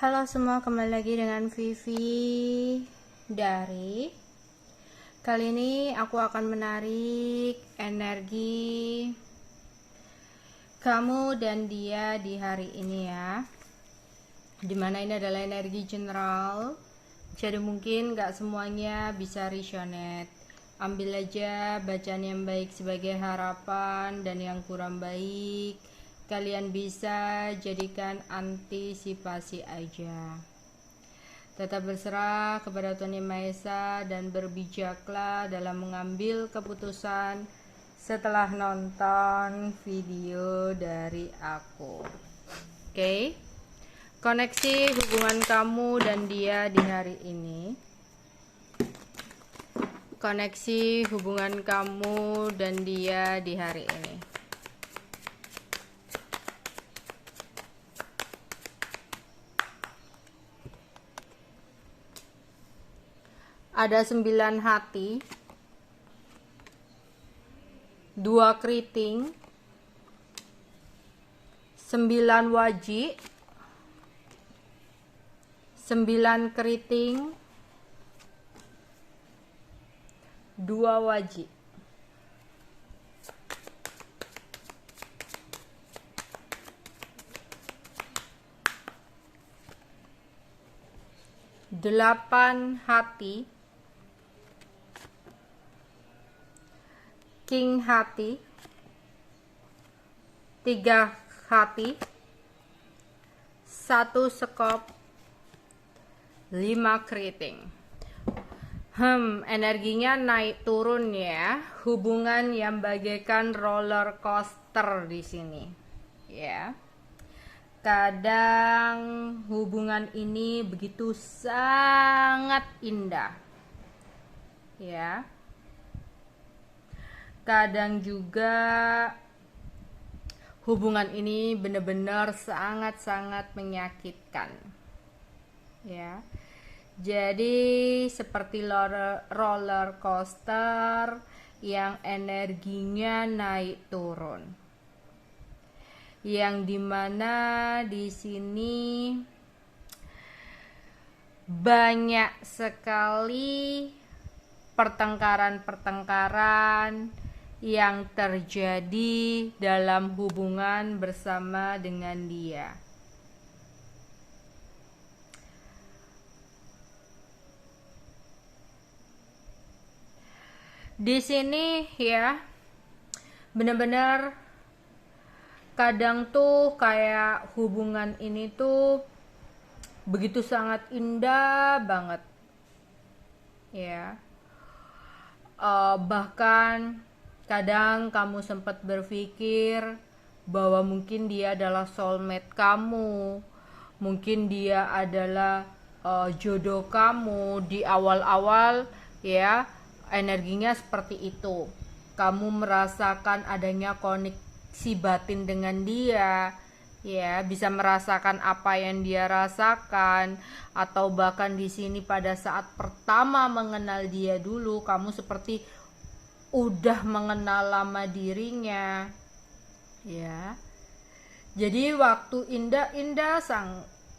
Halo semua, kembali lagi dengan Vivi dari. Kali ini aku akan menarik energi kamu dan dia di hari ini ya. Dimana ini adalah energi general, jadi mungkin gak semuanya bisa resonate. Ambil aja bacaan yang baik sebagai harapan, dan yang kurang baik kalian bisa jadikan antisipasi aja. Tetap berserah kepada Tuhan Yang Maha Esa dan berbijaklah dalam mengambil keputusan setelah nonton video dari aku. Oke? Koneksi hubungan kamu dan dia di hari ini. Koneksi hubungan kamu dan dia di hari ini. Ada 9 hati, 2 keriting, 9 wajik, 9 keriting, 2 wajik. Delapan hati, king hati, 3 hati, 1 sekop, 5 keriting. Energinya naik turun ya. Hubungan yang bagaikan roller coaster di sini. Ya. Kadang hubungan ini begitu sangat indah. Ya. Kadang juga hubungan ini benar-benar sangat-sangat menyakitkan. Ya. Jadi seperti roller coaster yang energinya naik turun. Yang dimana di sini banyak sekali pertengkaran-pertengkaran yang terjadi dalam hubungan bersama dengan dia. Di sini ya, benar-benar kadang tuh kayak hubungan ini tuh begitu sangat indah banget. Ya. Bahkan kadang kamu sempat berpikir bahwa mungkin dia adalah soulmate kamu, mungkin dia adalah jodoh kamu di awal-awal ya. Energinya seperti itu. Kamu merasakan adanya koneksi batin dengan dia, ya, bisa merasakan apa yang dia rasakan, atau bahkan di sini pada saat pertama mengenal dia dulu, kamu seperti udah mengenal lama dirinya, ya. Jadi waktu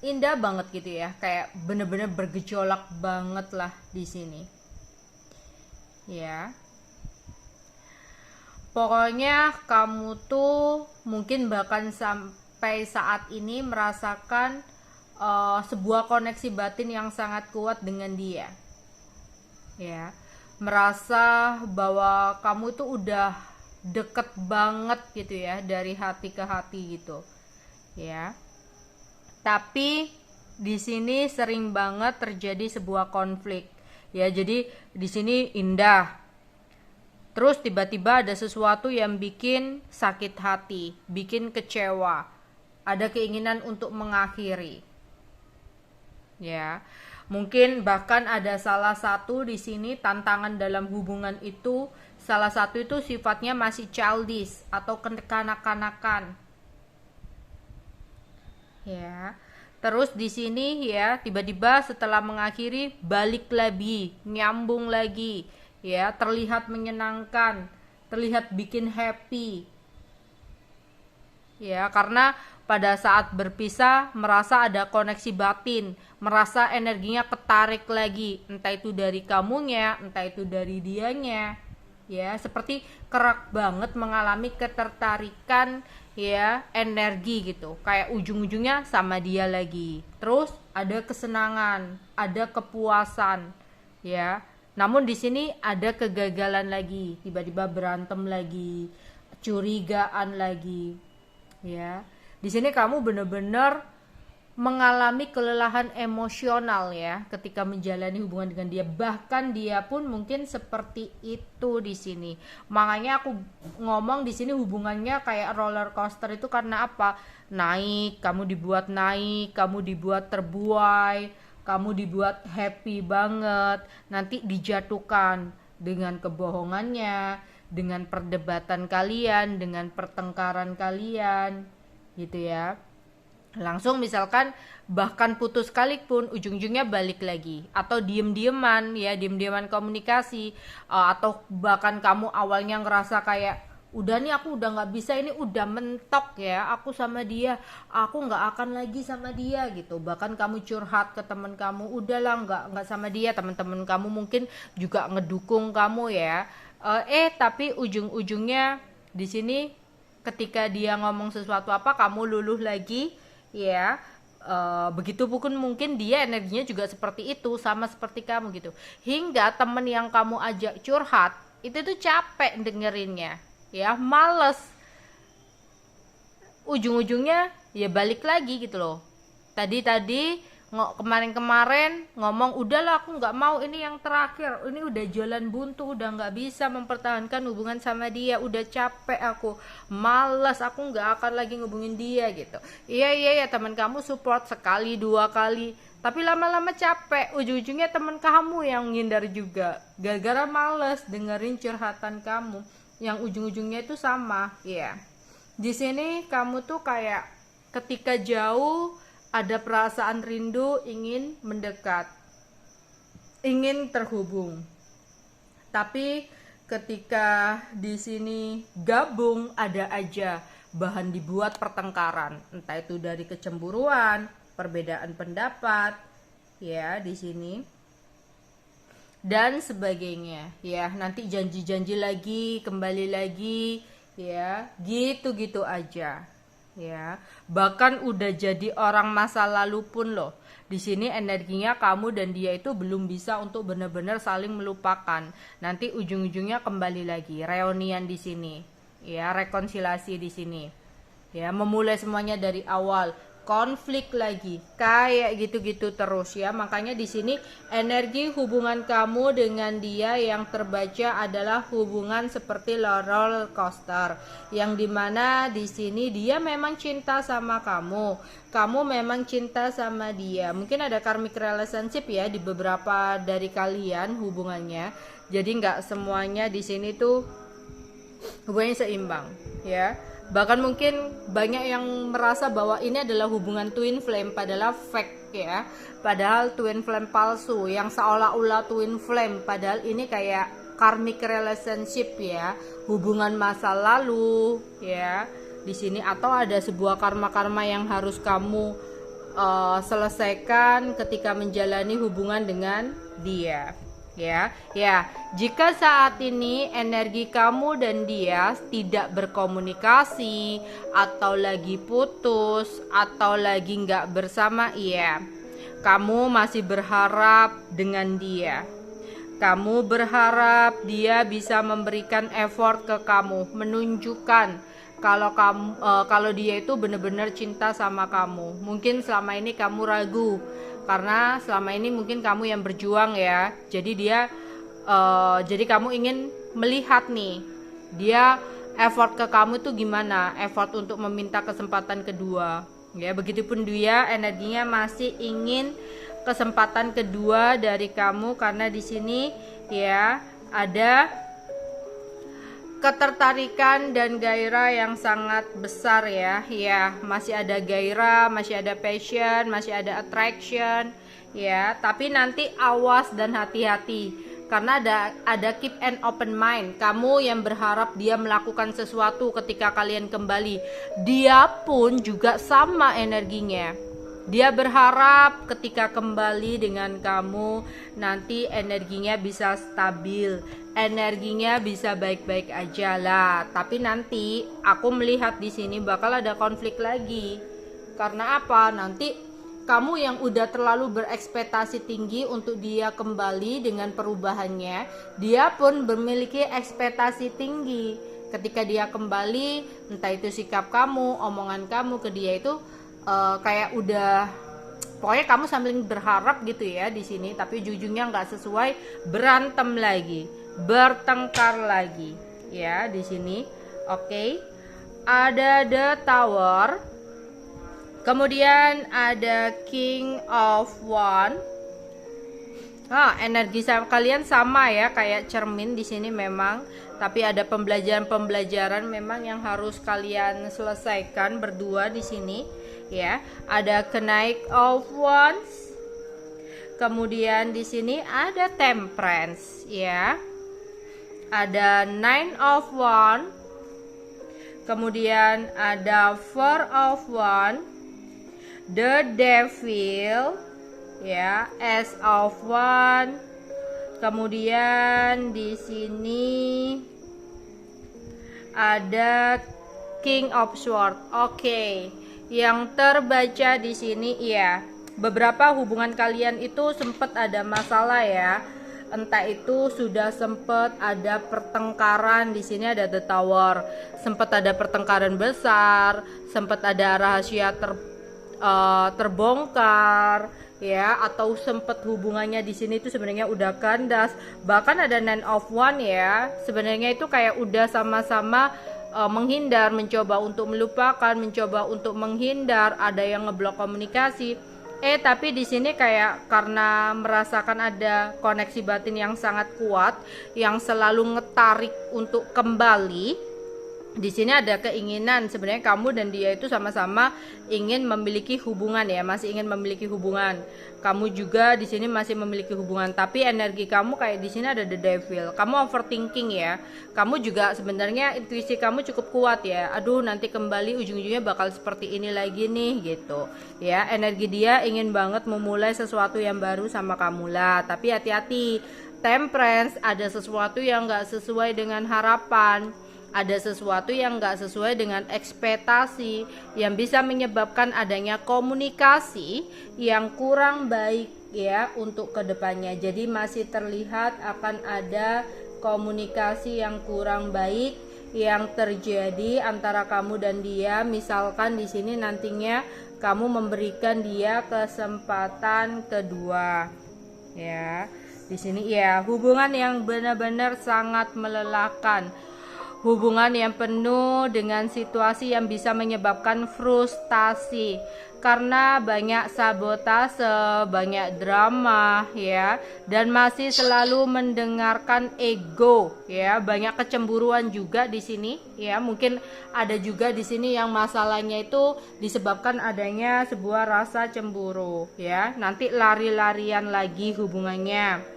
indah banget gitu ya, kayak bener-bener bergejolak banget lah di sini. Ya. Pokoknya kamu tuh mungkin bahkan sampai saat ini merasakan sebuah koneksi batin yang sangat kuat dengan dia. Ya. Merasa bahwa kamu tuh udah deket banget gitu ya, dari hati ke hati gitu. Ya. Tapi di sini sering banget terjadi sebuah konflik. Ya, jadi di sini indah. Terus tiba-tiba ada sesuatu yang bikin sakit hati, bikin kecewa. Ada keinginan untuk mengakhiri. Ya. Mungkin bahkan ada salah satu di sini tantangan dalam hubungan itu, salah satu itu sifatnya masih childish atau kekanak-kanakan. Ya. Terus di sini ya, tiba-tiba setelah mengakhiri balik lagi, nyambung lagi, ya, terlihat menyenangkan, terlihat bikin happy. Ya, karena pada saat berpisah merasa ada koneksi batin, merasa energinya ketarik lagi, entah itu dari kamunya, entah itu dari dianya, ya, seperti kerak banget mengalami ketertarikan, ya, energi gitu, kayak ujung-ujungnya sama dia lagi. Terus ada kesenangan, ada kepuasan, ya. Namun di sini ada kegagalan lagi, tiba-tiba berantem lagi, curigaan lagi, ya. Di sini kamu benar-benar mengalami kelelahan emosional, ya, ketika menjalani hubungan dengan dia. Bahkan dia pun mungkin seperti itu di sini. Makanya aku ngomong di sini hubungannya kayak roller coaster itu karena apa? Naik, kamu dibuat naik, kamu dibuat terbuai, kamu dibuat happy banget, nanti dijatuhkan dengan kebohongannya, dengan perdebatan kalian, dengan pertengkaran kalian, gitu ya. Langsung misalkan bahkan putus sekalipun ujung-ujungnya balik lagi, atau diem-dieman, ya, diem-dieman komunikasi, atau bahkan kamu awalnya ngerasa kayak udah nih, aku udah nggak bisa, ini udah mentok ya aku sama dia, aku nggak akan lagi sama dia gitu. Bahkan kamu curhat ke teman kamu, udahlah nggak sama dia. Teman-teman kamu mungkin juga ngedukung kamu, ya. Tapi ujung-ujungnya di sini ketika dia ngomong sesuatu apa, kamu luluh lagi, ya. Begitupun mungkin dia energinya juga seperti itu, sama seperti kamu gitu. Hingga temen yang kamu ajak curhat itu tuh capek dengerinnya, ya, males, ujung-ujungnya ya balik lagi gitu loh. Tadi kemarin ngomong udahlah aku nggak mau, ini yang terakhir, ini udah jalan buntu, udah nggak bisa mempertahankan hubungan sama dia, udah capek aku, males, aku nggak akan lagi ngubungin dia gitu. Iya teman kamu support sekali dua kali, tapi lama-lama capek, ujung-ujungnya teman kamu yang ngindar juga gara-gara males dengerin curhatan kamu yang ujung-ujungnya itu sama, ya. Di sini kamu tuh kayak ketika jauh ada perasaan rindu, ingin mendekat, ingin terhubung. Tapi ketika di sini gabung, ada aja bahan dibuat pertengkaran, entah itu dari kecemburuan, perbedaan pendapat, ya, di sini dan sebagainya, ya. Nanti janji-janji lagi, kembali lagi, ya, gitu-gitu aja, ya. Bahkan udah jadi orang masa lalu pun loh. Di sini energinya kamu dan dia itu belum bisa untuk benar-benar saling melupakan. Nanti ujung-ujungnya kembali lagi, reunian di sini, ya, rekonsiliasi di sini, ya, memulai semuanya dari awal, konflik lagi, kayak gitu-gitu terus, ya. Makanya di sini energi hubungan kamu dengan dia yang terbaca adalah hubungan seperti roller coaster, yang dimana di sini dia memang cinta sama kamu memang cinta sama dia. Mungkin ada karmic relationship, ya, di beberapa dari kalian hubungannya. Jadi nggak semuanya di sini tuh hubungannya seimbang, ya. Bahkan mungkin banyak yang merasa bahwa ini adalah hubungan twin flame, padahal fake, ya. Padahal twin flame palsu, yang seolah-olah twin flame, padahal ini kayak karmic relationship, ya, hubungan masa lalu, ya. Di sini atau ada sebuah karma-karma yang harus kamu selesaikan ketika menjalani hubungan dengan dia. Ya, jika saat ini energi kamu dan dia tidak berkomunikasi, atau lagi putus, atau lagi nggak bersama, ya, kamu masih berharap dengan dia. Kamu berharap dia bisa memberikan effort ke kamu, menunjukkan kalau dia itu benar-benar cinta sama kamu. Mungkin selama ini kamu ragu, karena selama ini mungkin kamu yang berjuang, ya. Jadi kamu ingin melihat nih, dia effort ke kamu tuh gimana, effort untuk meminta kesempatan kedua, ya. Begitupun dia energinya masih ingin kesempatan kedua dari kamu, karena di sini, ya, ada ketertarikan dan gairah yang sangat besar, ya. Masih ada gairah, masih ada passion, masih ada attraction, ya. Tapi nanti awas dan hati-hati, karena ada keep an open mind. Kamu yang berharap dia melakukan sesuatu ketika kalian kembali, dia pun juga sama energinya. Dia berharap ketika kembali dengan kamu nanti energinya bisa stabil, energinya bisa baik-baik aja lah. Tapi nanti aku melihat di sini bakal ada konflik lagi. Karena apa? Nanti kamu yang udah terlalu berekspektasi tinggi untuk dia kembali dengan perubahannya, dia pun memiliki ekspektasi tinggi. Ketika dia kembali, entah itu sikap kamu, omongan kamu ke dia itu kayak udah, pokoknya kamu sambil berharap gitu ya di sini, tapi ujungnya nggak sesuai, berantem lagi, bertengkar lagi ya di sini. Oke. Ada the Tower, kemudian ada King of Wands. Energi kalian sama ya, kayak cermin di sini memang, tapi ada pembelajaran memang yang harus kalian selesaikan berdua di sini. Ya, ada Knight of Wands. Kemudian di sini ada Temperance ya. Ada Nine of Wands. Kemudian ada Four of Wands. The Devil ya, Ace of Wands. Kemudian di sini ada King of Swords. Oke. Yang terbaca di sini ya, beberapa hubungan kalian itu sempat ada masalah ya. Entah itu sudah sempat ada pertengkaran, di sini ada the Tower. Sempat ada pertengkaran besar, sempat ada rahasia terbongkar ya, atau sempat hubungannya di sini itu sebenarnya udah kandas. Bahkan ada Nine of Wands ya. Sebenarnya itu kayak udah sama-sama menghindar, mencoba untuk melupakan, mencoba untuk menghindar, ada yang ngeblok komunikasi. Tapi di sini kayak karena merasakan ada koneksi batin yang sangat kuat, yang selalu ngetarik untuk kembali. Di sini ada keinginan sebenarnya kamu dan dia itu sama-sama ingin memiliki hubungan ya, masih ingin memiliki hubungan. Kamu juga di sini masih memiliki hubungan, tapi energi kamu kayak di sini ada the Devil. Kamu overthinking ya. Kamu juga sebenarnya intuisi kamu cukup kuat ya. Aduh, nanti kembali ujung-ujungnya bakal seperti ini lagi nih gitu. Ya, energi dia ingin banget memulai sesuatu yang baru sama kamu lah. Tapi hati-hati. Temperance, ada sesuatu yang gak sesuai dengan harapan. Ada sesuatu yang nggak sesuai dengan ekspektasi, yang bisa menyebabkan adanya komunikasi yang kurang baik ya untuk kedepannya. Jadi masih terlihat akan ada komunikasi yang kurang baik yang terjadi antara kamu dan dia. Misalkan di sini nantinya kamu memberikan dia kesempatan kedua ya. Di sini ya, hubungan yang benar-benar sangat melelahkan. Hubungan yang penuh dengan situasi yang bisa menyebabkan frustasi karena banyak sabotase, banyak drama ya, dan masih selalu mendengarkan ego ya, banyak kecemburuan juga di sini ya. Mungkin ada juga di sini yang masalahnya itu disebabkan adanya sebuah rasa cemburu ya. Nanti lari-larian lagi hubungannya.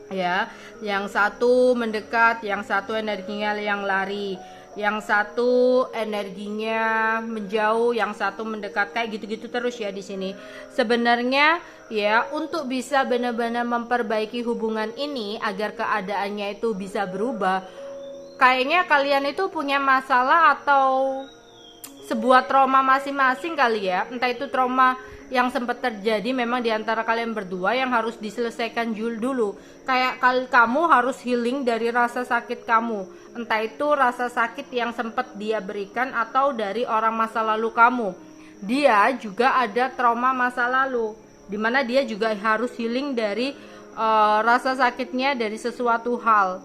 Ya, yang satu mendekat, yang satu energinya yang lari, yang satu energinya menjauh, yang satu mendekat, kayak gitu-gitu terus ya di sini. Sebenarnya ya, untuk bisa benar-benar memperbaiki hubungan ini agar keadaannya itu bisa berubah, kayaknya kalian itu punya masalah atau sebuah trauma masing-masing kali ya. Entah itu trauma yang sempat terjadi memang di antara kalian berdua yang harus diselesaikan dulu. Kayak kamu harus healing dari rasa sakit kamu. Entah itu rasa sakit yang sempat dia berikan atau dari orang masa lalu kamu. Dia juga ada trauma masa lalu, dimana dia juga harus healing dari rasa sakitnya dari sesuatu hal.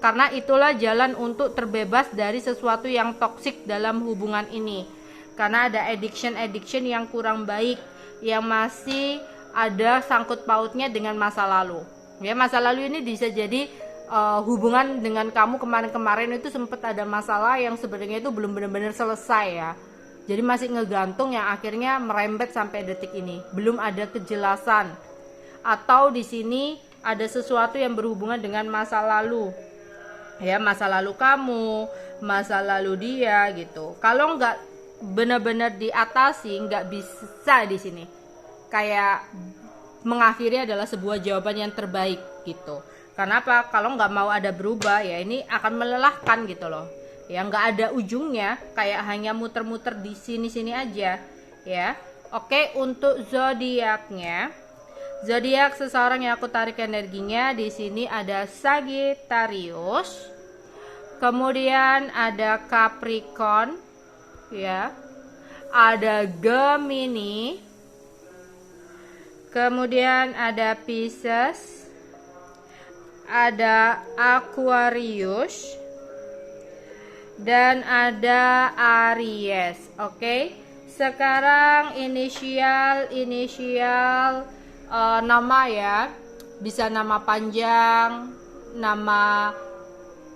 Karena itulah jalan untuk terbebas dari sesuatu yang toksik dalam hubungan ini. Karena ada addiction yang kurang baik, yang masih ada sangkut pautnya dengan masa lalu. Ya, masa lalu ini bisa jadi hubungan dengan kamu kemarin-kemarin itu sempat ada masalah yang sebenarnya itu belum benar-benar selesai ya. Jadi masih ngegantung yang akhirnya merembet sampai detik ini. Belum ada kejelasan. Atau di sini ada sesuatu yang berhubungan dengan masa lalu. Ya, masa lalu kamu, masa lalu dia gitu. Kalau nggak benar-benar diatasi, nggak bisa di sini. Kayak mengakhiri adalah sebuah jawaban yang terbaik gitu. Karena apa? Kalau nggak mau ada berubah, ya ini akan melelahkan gitu loh. Ya, nggak ada ujungnya, kayak hanya muter-muter di sini-sini aja. Ya, oke. Untuk zodiaknya, zodiak seseorang yang aku tarik energinya di sini ada Sagittarius, kemudian ada Capricorn, ya, ada Gemini, kemudian ada Pisces, ada Aquarius, dan ada Aries. Oke. Sekarang inisial nama ya, bisa nama panjang, nama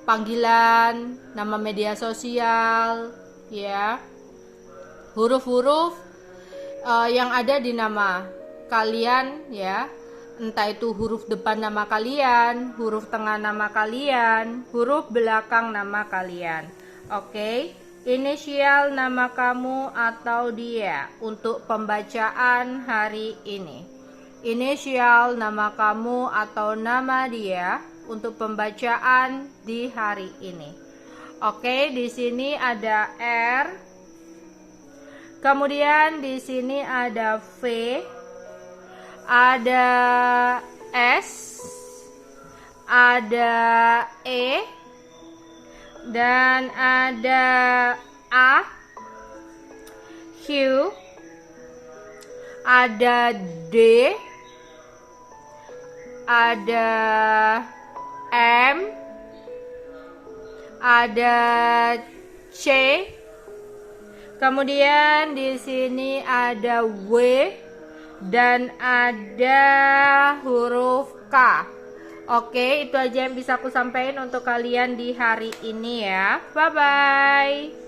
panggilan, nama media sosial, ya, huruf-huruf yang ada di nama kalian, ya, entah itu huruf depan nama kalian, huruf tengah nama kalian, huruf belakang nama kalian. Oke. Inisial nama kamu atau dia untuk pembacaan hari ini. Inisial nama kamu atau nama dia untuk pembacaan di hari ini. Oke, di sini ada R. Kemudian di sini ada V, ada S, ada E, dan ada A, Q, ada D, ada M, ada C, kemudian di sini ada W, dan ada huruf K. Oke, itu aja yang bisa aku sampaikan untuk kalian di hari ini ya. Bye bye.